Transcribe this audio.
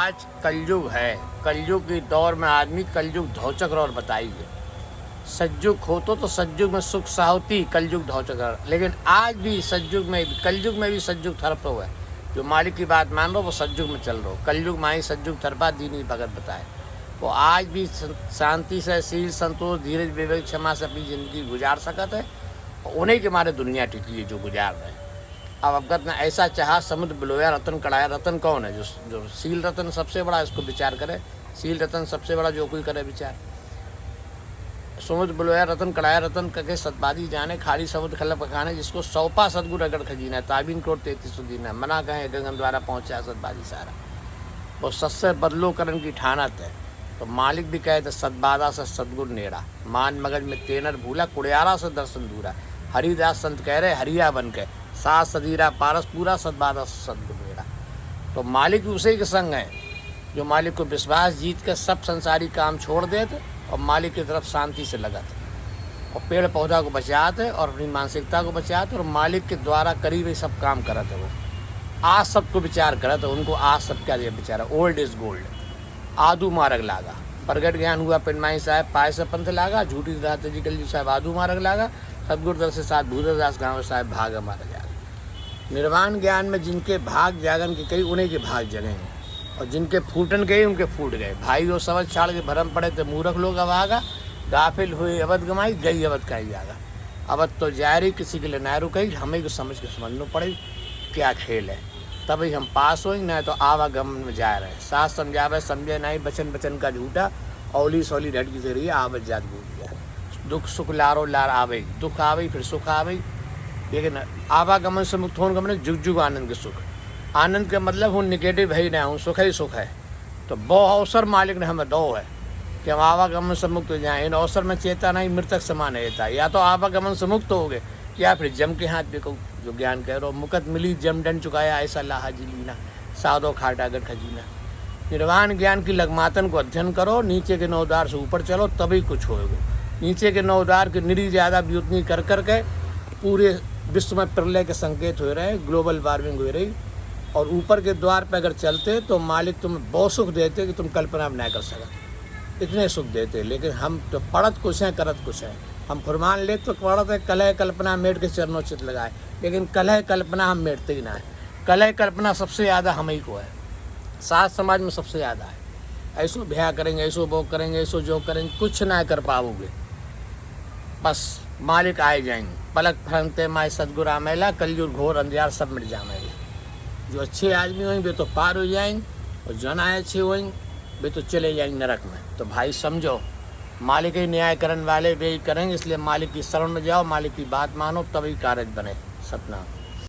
आज कलयुग है, कलयुग के दौर में आदमी कलयुग धौचक्र और बताइए। सतयुग हो तो सतयुग में सुख साहती, कलयुग धौचक्र। लेकिन आज भी सतयुग में, कलयुग में भी सतयुग थरप हुआ है। जो मालिक की बात मान लो वो सतयुग में चल रहा हो। कलयुग माई सतयुग थरपा दीनी भगत बताए। वो आज भी शांति से, शील, संतोष, धीरज, विवेक, क्षमा से अपनी ज़िंदगी गुजार सकत है। उन्हीं के मारे दुनिया टिकी है जो गुजार रहे हैं। अब अवगत ने ऐसा चाहा समुद्र बिलोया रतन कड़ाया। रतन कौन है? जो शील रतन सबसे बड़ा, इसको विचार करे। शील रतन सबसे बड़ा, जो कोई करे विचार। समुद्र बिलोया रतन कड़ाया रतन कके सतबादी जाने, खाली समुद्र खलब खाने, जिसको सौपा सदगुरु रगड़ खजीना, ताबीन करोड़ 33 दीना, मना कहें गगन द्वारा पहुँचा सतबादी सारा। वो सत्य बदलो करन की ठानत है। तो मालिक भी कहे तो सतबादा से सदगुरु नेड़ा, मान मगज में तेनर भूला, कुड़ियारा से दर्शन दूरा। हरिदास संत कह रहे हरिया बन के, सास सदीरा पारस पूरा, सतबादा से सदगुरु नेड़ा। तो मालिक भी उसी के संग है जो मालिक को विश्वास जीत कर सब संसारी काम छोड़ देते और मालिक की तरफ शांति से लगत और पेड़ पौधा को बचाते और अपनी मानसिकता को बचाते और मालिक के द्वारा करीब सब काम करते। वो आज सबको विचार करते, उनको आज सब क्या दिया बेचारा। Old is gold. आदू मार्ग लागा, प्रगट ज्ञान हुआ पिनमाई साहब, पाए से पंथ लागा, झूठी रहते जी कल साहब आदू मार्ग लागा, सदगुरु दर से साथ भूदरदास गाँव साहब भाग मारा जागा। निर्वाण ज्ञान में जिनके भाग जागन के कई, उन्हीं के भाग जगेंगे, और जिनके फूटन गए उनके फूट गए। भाई वो समझ छाड़ के भरम पड़े थे मूर्ख लोग अभागा, गाफिल हुए अवध गमाई, गई अवध का ही जागा। अवध तो जारी किसी के लिए ना रुकई, हमें को समझ के समझना पड़े क्या खेल है, तभी हम पास हों, न तो आवागमन में जा रहे। सास समझावे समझे नहीं, बचन बचन का झूठा, औली सौली ढट की जरिए आवत जात भूल गया। दुख सुख लारो लार आवे, दुख आवे फिर सुख आवे। लेकिन आवागमन से मुक्त होने का मतलब जुग जुग आनंद के सुख। आनंद का मतलब हूँ निगेटिव है ही ना, हूँ सुख ही सुख है। तो बहु अवसर मालिक ने हमें दो है कि हम आवागमन से मुक्त हो जाएँ। इन अवसर में चेता नहीं मृतक समान रहता, या तो आवागमन से मुक्त हो गए या फिर जम के हाथ भी को जो ज्ञान कह रहे हो। मुकत मिली जम दंड चुकाया, ऐसा लाहा जी लीना, साधो खाटा गढ़ खजीना। निर्वाण ज्ञान की लगमातन को अध्ययन करो, नीचे के 9 द्वार से ऊपर चलो, तभी कुछ होएगा। नीचे के 9 द्वार की निरी ज़्यादा व्युतनी कर करके पूरे विश्व में प्रलय के संकेत हो रहे, ग्लोबल वार्मिंग हो रही। और ऊपर के द्वार पर अगर चलते तो मालिक तुम्हें बहुत सुख देते कि तुम कल्पना भी नहीं कर सकते, इतने सुख देते। लेकिन हम तो पढ़त कुछ हैं करत कुछ हैं। हम फरमान ले तो पढ़त है कलह कल्पना मेट के चरणों चित लगाए, लेकिन कलह कल्पना हम मेटते ही ना है। कलह कल्पना सबसे ज़्यादा हम ही को है, साथ समाज में सबसे ज़्यादा है। ऐसो ब्याह करेंगे, ऐसो वो करेंगे, ऐसो जो करेंगे, कुछ ना कर पाओगे। बस मालिक आए जाएंगे, पलक फरनते माए सदगुरु आमेला, कलयुग घोर अंधियार सब मिट जाएंगे। जो अच्छे आदमी होंगे वे तो पार हो जाएंगे, और जो ना अच्छे होंगे वे तो चले जाएंगे नरक में। तो भाई समझो, मालिक ही न्याय करने वाले वे ही करेंगे, इसलिए मालिक की शरण में जाओ, मालिक की बात मानो, तभी कार्य बने। सतनाम।